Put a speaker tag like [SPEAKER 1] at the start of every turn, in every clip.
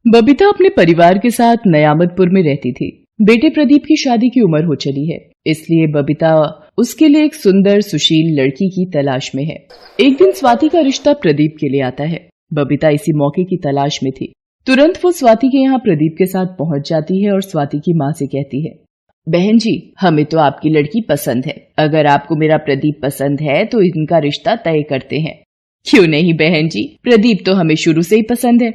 [SPEAKER 1] बबीता अपने परिवार के साथ नयामतपुर में रहती थी। बेटे प्रदीप की शादी की उम्र हो चली है, इसलिए बबीता उसके लिए एक सुंदर सुशील लड़की की तलाश में है। एक दिन स्वाति का रिश्ता प्रदीप के लिए आता है। बबीता इसी मौके की तलाश में थी। तुरंत वो स्वाति के यहाँ प्रदीप के साथ पहुंच जाती है और स्वाति की माँ से कहती है, बहन जी, हमें तो आपकी लड़की पसंद है। अगर आपको मेरा प्रदीप पसंद है तो इनका रिश्ता तय करते हैं। क्यों नहीं बहन जी, प्रदीप तो हमें शुरू से ही पसंद है।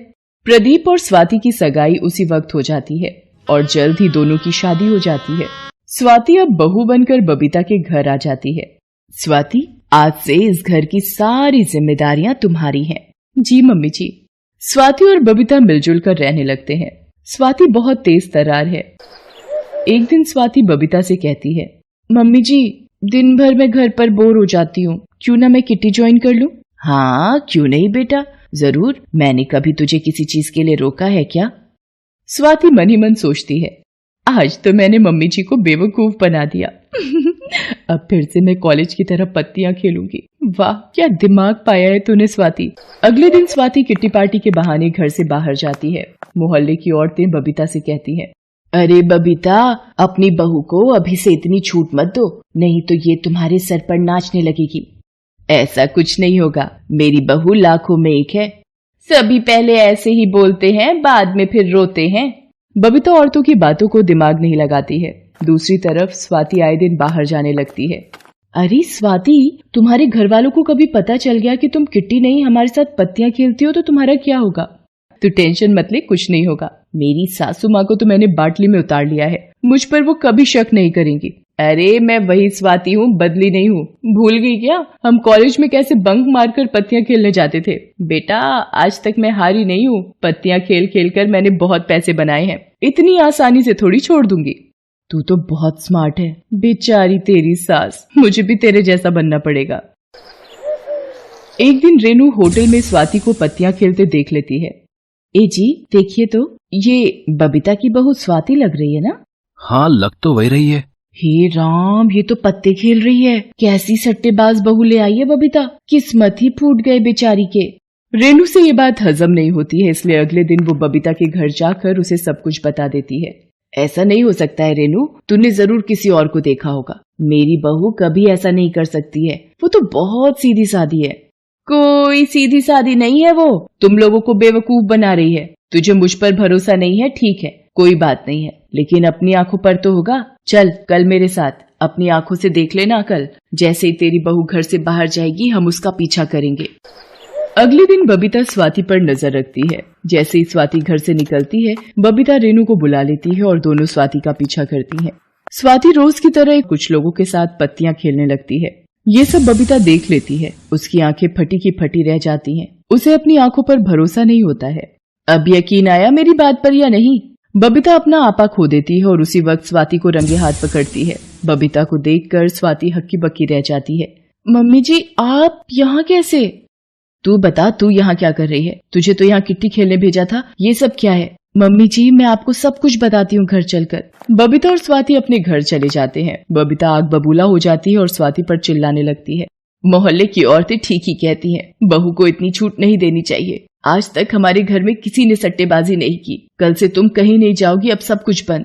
[SPEAKER 1] प्रदीप और स्वाति की सगाई उसी वक्त हो जाती है और जल्द ही दोनों की शादी हो जाती है। स्वाति अब बहू बनकर बबीता के घर आ जाती है। स्वाति, आज से इस घर की सारी जिम्मेदारियां तुम्हारी हैं। जी मम्मी जी। स्वाति और बबीता मिलजुल कर रहने लगते हैं। स्वाति बहुत तेज तर्रार है। एक दिन स्वाति बबीता से कहती है, मम्मी जी, दिन भर मैं घर पर बोर हो जाती हूँ, क्यों ना मैं किटी ज्वाइन कर लूं? हाँ, क्यों नहीं बेटा, जरूर। मैंने कभी तुझे किसी चीज के लिए रोका है क्या? स्वाति मन ही मन सोचती है, आज तो मैंने मम्मी जी को बेवकूफ बना दिया। अब फिर से मैं कॉलेज की तरह पत्तियां खेलूंगी। वाह, क्या दिमाग पाया है तूने स्वाति। अगले दिन स्वाति किट्टी पार्टी के बहाने घर से बाहर जाती है। मोहल्ले की औरतें बबीता से कहती हैं, अरे बबीता, अपनी बहू को अभी से इतनी छूट मत दो, नहीं तो ये तुम्हारे सर पर नाचने लगेगी। ऐसा कुछ नहीं होगा, मेरी बहू लाखों में एक है। सभी पहले ऐसे ही बोलते हैं, बाद में फिर रोते हैं। बबीता औरतों की बातों को दिमाग नहीं लगाती है। दूसरी तरफ स्वाति आए दिन बाहर जाने लगती है। अरे स्वाति, तुम्हारे घर वालों को कभी पता चल गया कि तुम किट्टी नहीं हमारे साथ पत्तियां खेलती हो तो तुम्हारा क्या होगा? तू टेंशन मत ले, कुछ नहीं होगा। मेरी सासू माँ को तो मैंने बाटली में उतार लिया है, मुझ पर वो कभी शक नहीं करेंगी। अरे मैं वही स्वाति हूँ, बदली नहीं हूँ। भूल गई क्या हम कॉलेज में कैसे बंक मारकर पत्तियां खेलने जाते थे? बेटा, आज तक मैं हारी नहीं हूँ। पत्तियां खेल खेल कर मैंने बहुत पैसे बनाए हैं, इतनी आसानी से थोड़ी छोड़ दूंगी। तू तो बहुत स्मार्ट है। बेचारी तेरी सास, मुझे भी तेरे जैसा बनना पड़ेगा। एक दिन रेनू होटल में स्वाति को पत्तियां खेलते देख लेती है। ए जी, देखिए तो, ये बबीता की बहू स्वाति लग रही है ना?
[SPEAKER 2] हाँ, लग तो वही रही है।
[SPEAKER 1] हे राम, ये तो पत्ते खेल रही है। कैसी सट्टेबाज बहू ले आई है बबीता, किस्मत ही फूट गए बेचारी के। रेनू से ये बात हजम नहीं होती है, इसलिए अगले दिन वो बबीता के घर जाकर उसे सब कुछ बता देती है। ऐसा नहीं हो सकता है रेनू, तूने जरूर किसी और को देखा होगा। मेरी बहू कभी ऐसा नहीं कर सकती है, वो तो बहुत सीधी सादी है। कोई सीधी सादी नहीं है वो, तुम लोगों को बेवकूफ बना रही है। तुझे मुझ पर भरोसा नहीं है, ठीक है, कोई बात नहीं है, लेकिन अपनी आंखों पर तो होगा। चल कल मेरे साथ, अपनी आंखों से देख लेना। कल जैसे ही तेरी बहू घर से बाहर जाएगी, हम उसका पीछा करेंगे। अगले दिन बबीता स्वाति पर नजर रखती है। जैसे ही स्वाति घर से निकलती है, बबीता रेनू को बुला लेती है और दोनों स्वाति का पीछा करती हैं। स्वाति रोज की तरह कुछ लोगों के साथ पत्तियां खेलने लगती है। ये सब बबीता देख लेती है। उसकी आंखें फटी की फटी रह जाती हैं। उसे अपनी आंखों पर भरोसा नहीं होता है। अब यकीन आया मेरी बात पर या नहीं? बबीता अपना आपा खो देती है और उसी वक्त स्वाति को रंगे हाथ पकड़ती है। बबीता को देखकर स्वाति हक्की बक्की रह जाती है। मम्मी जी, आप यहाँ कैसे? तू बता, तू यहाँ क्या कर रही है? तुझे तो यहाँ किट्टी खेलने भेजा था, ये सब क्या है? मम्मी जी, मैं आपको सब कुछ बताती हूँ घर चलकर। बबीता और स्वाति अपने घर चले जाते हैं। बबीता आग बबूला हो जाती है और स्वाति पर चिल्लाने लगती है। मोहल्ले की औरतें ठीक ही कहती हैं, बहू को इतनी छूट नहीं देनी चाहिए। आज तक हमारे घर में किसी ने सट्टेबाजी नहीं की। कल से तुम कहीं नहीं जाओगी, अब सब कुछ बंद।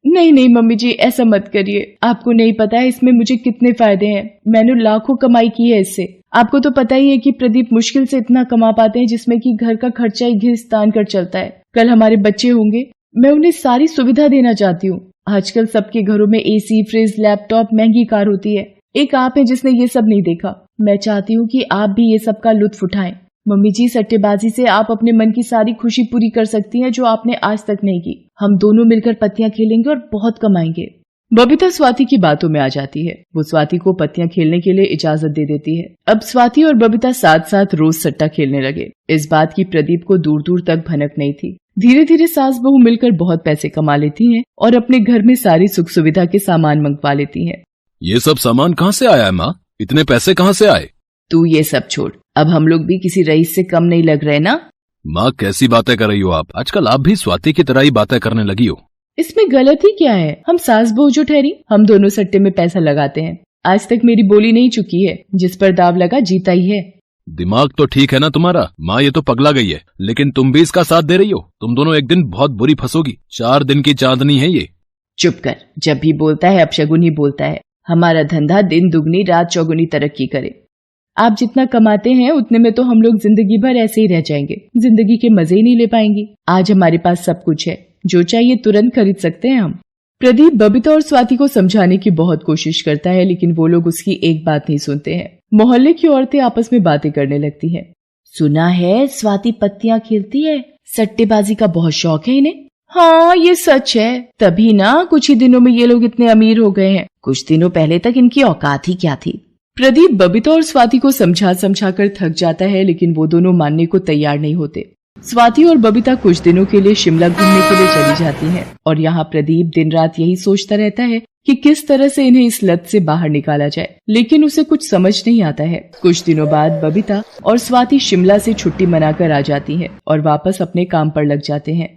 [SPEAKER 1] नहीं नहीं मम्मी जी, ऐसा मत करिए। आपको नहीं पता है इसमें मुझे कितने फायदे हैं। मैंने लाखों कमाई की है इससे। आपको तो पता ही है कि प्रदीप मुश्किल से इतना कमा पाते हैं जिसमें कि घर का खर्चा ही घिस-तान कर चलता है। कल हमारे बच्चे होंगे, मैं उन्हें सारी सुविधा देना चाहती हूँ। आजकल सबके घरों में एसी, फ्रिज, लैपटॉप, महंगी कार होती है। एक आप है जिसने ये सब नहीं देखा। मैं चाहती हूँ कि आप भी ये सब का लुत्फ उठाएं। मम्मी जी, सट्टेबाजी से आप अपने मन की सारी खुशी पूरी कर सकती हैं जो आपने आज तक नहीं की। हम दोनों मिलकर पत्तियां खेलेंगे और बहुत कमाएंगे। बबीता स्वाति की बातों में आ जाती है। वो स्वाति को पत्तियां खेलने के लिए इजाजत दे देती है। अब स्वाति और बबीता साथ साथ रोज सट्टा खेलने लगे। इस बात की प्रदीप को दूर दूर तक भनक नहीं थी। धीरे धीरे सास बहू मिलकर बहुत पैसे कमा लेती हैं और अपने घर में सारी सुख सुविधा के सामान मंगवा लेती हैं।
[SPEAKER 2] ये सब सामान कहाँ से आया है माँ? इतने पैसे कहाँ से आए?
[SPEAKER 1] तू ये सब छोड़, अब हम लोग भी किसी रईस से कम नहीं लग रहे ना।
[SPEAKER 2] माँ, कैसी बातें कर रही हो आप? आजकल आप भी स्वाति की तरह ही बातें करने लगी हो।
[SPEAKER 1] इसमें गलत ही क्या है? हम सास बहू जो ठहरी, हम दोनों सट्टे में पैसा लगाते हैं। आज तक मेरी बोली नहीं चुकी है। जिस पर दाव लगा जीता ही है।
[SPEAKER 2] दिमाग तो ठीक है ना तुम्हारा? माँ ये तो पगला गई है, लेकिन तुम भी इसका साथ दे रही हो। तुम दोनों एक दिन बहुत बुरी फंसोगी। 4 दिन की चांदनी है ये।
[SPEAKER 1] चुप कर, जब भी बोलता है अपशगुन ही बोलता है। हमारा धंधा दिन दुगनी रात चौगुनी तरक्की करे। आप जितना कमाते हैं उतने में तो हम लोग जिंदगी भर ऐसे ही रह जाएंगे, जिंदगी के मजे ही नहीं ले पाएंगे। आज हमारे पास सब कुछ है, जो चाहिए तुरंत खरीद सकते हैं हम। प्रदीप बबीता और स्वाति को समझाने की बहुत कोशिश करता है, लेकिन वो लोग उसकी एक बात नहीं सुनते हैं। मोहल्ले की औरतें आपस में बातें करने लगती हैं। सुना है स्वाति पत्तियां खेलती है, सट्टेबाजी का बहुत शौक है इन्हें। हाँ ये सच है, तभी ना कुछ ही दिनों में ये लोग इतने अमीर हो गए हैं। कुछ दिनों पहले तक इनकी औकात ही क्या थी। प्रदीप बबीता और स्वाति को समझा कर थक जाता है, लेकिन वो दोनों मानने को तैयार नहीं होते। स्वाति और बबीता कुछ दिनों के लिए शिमला घूमने के लिए चली जाती हैं और यहाँ प्रदीप दिन रात यही सोचता रहता है कि किस तरह से इन्हें इस लत से बाहर निकाला जाए, लेकिन उसे कुछ समझ नहीं आता है। कुछ दिनों बाद बबीता और स्वाति शिमला से छुट्टी मनाकर आ जाती हैं और वापस अपने काम पर लग जाते हैं।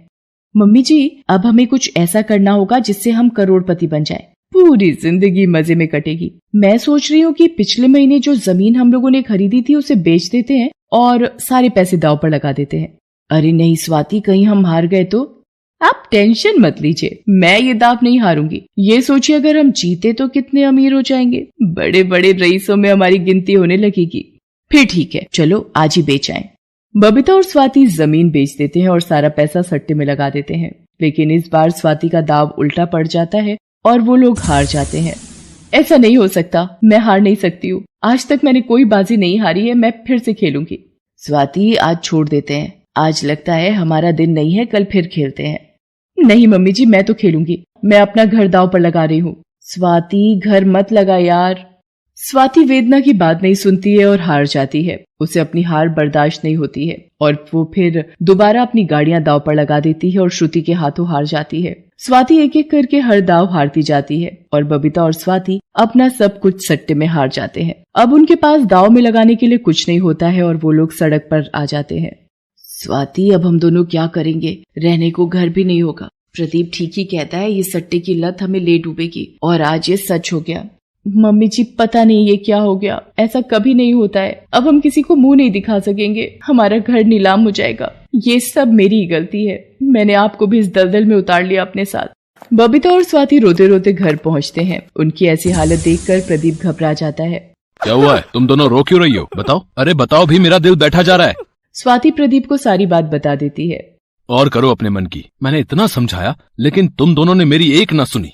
[SPEAKER 1] मम्मी जी, अब हमें कुछ ऐसा करना होगा जिससे हम करोड़पति बन जाएं। पूरी जिंदगी मजे में कटेगी। मैं सोच रही हूँ कि पिछले महीने जो जमीन हम लोगों ने खरीदी थी उसे बेच देते हैं और सारे पैसे दांव पर लगा देते हैं। अरे नहीं स्वाति, कहीं हम हार गए तो? आप टेंशन मत लीजिए, मैं ये दांव नहीं हारूंगी। ये सोचिए अगर हम जीते तो कितने अमीर हो जाएंगे, बड़े बड़े रईसों में हमारी गिनती होने लगेगी। फिर ठीक है, चलो आज ही बेच आएं। बबीता और स्वाति जमीन बेच देते हैं और सारा पैसा सट्टे में लगा देते हैं, लेकिन इस बार स्वाति का दांव उल्टा पड़ जाता है और वो लोग हार जाते हैं। ऐसा नहीं हो सकता, मैं हार नहीं सकती हूँ। आज तक मैंने कोई बाजी नहीं हारी है, मैं फिर से खेलूंगी। स्वाति आज छोड़ देते हैं, आज लगता है हमारा दिन नहीं है, कल फिर खेलते हैं। नहीं मम्मी जी, मैं तो खेलूंगी, मैं अपना घर दांव पर लगा रही हूँ। स्वाति घर मत लगा यार। स्वाति वेदना की बात नहीं सुनती है और हार जाती है। उसे अपनी हार बर्दाश्त नहीं होती है और वो फिर दोबारा अपनी गाड़ियां दांव पर लगा देती है और श्रुति के हाथों हार जाती है। स्वाति एक एक करके हर दांव हारती जाती है और बबीता और स्वाति अपना सब कुछ सट्टे में हार जाते हैं। अब उनके पास दांव में लगाने के लिए कुछ नहीं होता है और वो लोग सड़क पर आ जाते हैं। स्वाति, अब हम दोनों क्या करेंगे? रहने को घर भी नहीं होगा। प्रदीप ठीक ही कहता है, ये सट्टे की लत हमें ले डूबेगी और आज ये सच हो गया। मम्मी जी, पता नहीं ये क्या हो गया, ऐसा कभी नहीं होता है। अब हम किसी को मुंह नहीं दिखा सकेंगे, हमारा घर नीलाम हो जाएगा। ये सब मेरी ही गलती है, मैंने आपको भी इस दलदल में उतार लिया अपने साथ। बबीता और स्वाति रोते रोते घर पहुंचते हैं। उनकी ऐसी हालत देखकर प्रदीप घबरा जाता है।
[SPEAKER 2] क्या हुआ है? तुम दोनों रो क्यों रही हो? बताओ। अरे बताओ भी, मेरा दिल बैठा जा रहा है।
[SPEAKER 1] स्वाति प्रदीप को सारी बात बता देती है।
[SPEAKER 2] और करो अपने मन की, मैंने इतना समझाया लेकिन तुम दोनों ने मेरी एक न सुनी।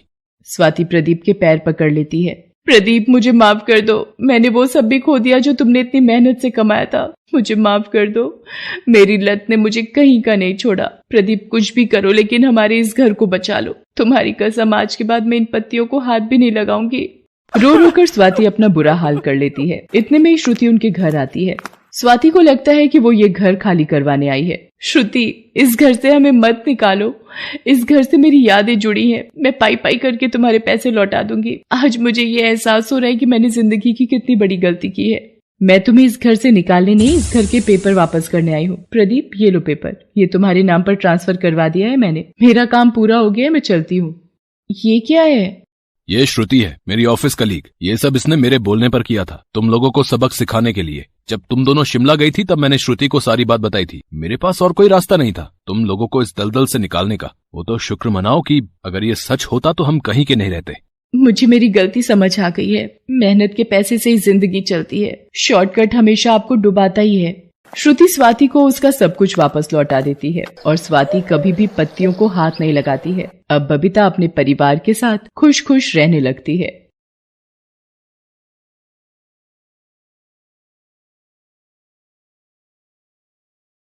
[SPEAKER 1] स्वाति प्रदीप के पैर पकड़ लेती है। प्रदीप, मुझे माफ कर दो, मैंने वो सब भी खो दिया जो तुमने इतनी मेहनत से कमाया था। मुझे माफ कर दो, मेरी लत ने मुझे कहीं का नहीं छोड़ा। प्रदीप, कुछ भी करो लेकिन हमारे इस घर को बचा लो। तुम्हारी कसम, आज के बाद मैं इन पत्तियों को हाथ भी नहीं लगाऊंगी। रो रो कर स्वाति अपना बुरा हाल कर लेती है। इतने में ही श्रुति उनके घर आती है। स्वाति को लगता है कि वो ये घर खाली करवाने आई है। श्रुति, इस घर से हमें मत निकालो, इस घर से मेरी यादें जुड़ी हैं। मैं पाई पाई करके तुम्हारे पैसे लौटा दूंगी। आज मुझे ये एहसास हो रहा है कि मैंने जिंदगी की कितनी बड़ी गलती की है। मैं तुम्हें इस घर से निकालने नहीं, इस घर के पेपर वापस करने आई हूँ। प्रदीप, ये लो पेपर, ये तुम्हारे नाम पर ट्रांसफर करवा दिया है मैंने। मेरा काम पूरा हो गया, मैं चलती हूँ। ये क्या है?
[SPEAKER 2] ये श्रुति है, मेरी ऑफिस कलीग। ये सब इसने मेरे बोलने पर किया था, तुम लोगों को सबक सिखाने के लिए। जब तुम दोनों शिमला गई थी तब मैंने श्रुति को सारी बात बताई थी। मेरे पास और कोई रास्ता नहीं था तुम लोगों को इस दलदल से निकालने का। वो तो शुक्र मनाओ कि अगर ये सच होता तो हम कहीं के नहीं रहते।
[SPEAKER 1] मुझे मेरी गलती समझ आ गई है। मेहनत के पैसे से ही जिंदगी चलती है, शॉर्टकट हमेशा आपको डुबाता ही है। श्रुति स्वाति को उसका सब कुछ वापस लौटा देती है और स्वाति कभी भी पत्तियों को हाथ नहीं लगाती है। अब बबीता अपने परिवार के साथ खुश खुश रहने लगती है।